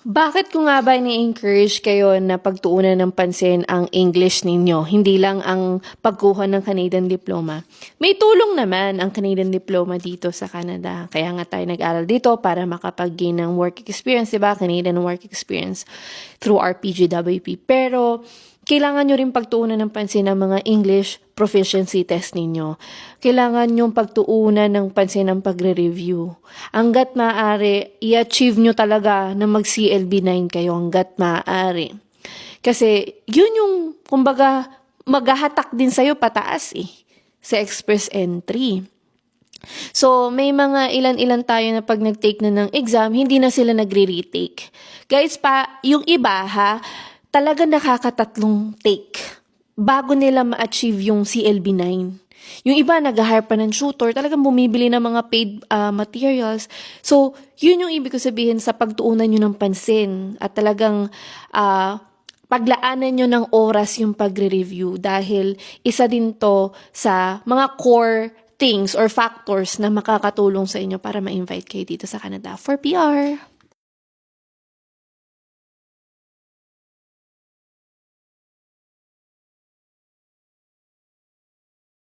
Bakit ko nga ba ini-encourage kayo na pagtuunan ng pansin ang English ninyo, hindi lang ang pagkuha ng Canadian Diploma? May tulong naman ang Canadian Diploma dito sa Canada. Kaya nga tayo nag-aral dito para makapag-gain ng work experience, diba? Canadian work experience through our PGWP. Pero kailangan nyo rin pagtuunan ng pansin ang mga English proficiency test ninyo. Kailangan nyo pagtuunan ng pansin ang pagre-review. Hanggat maaari, i-achieve nyo talaga na mag-CLB9 kayo hanggat maaari. Kasi yun yung, kumbaga, maghahatak din sa'yo pataas sa express entry. So, may mga ilan-ilan tayo na pag nag-take na ng exam, hindi na sila nagre-retake. Guys, yung iba talaga nakakatatlong take bago nila ma-achieve yung CLB9. Yung iba nag-hire pa ng tutor, talagang bumibili ng mga paid materials. So, yun yung ibig ko sabihin sa pagtuunan nyo ng pansin at talagang paglaanan nyo ng oras yung pagre-review dahil isa din to sa mga core things or factors na makakatulong sa inyo para ma-invite kayo dito sa Canada for PR.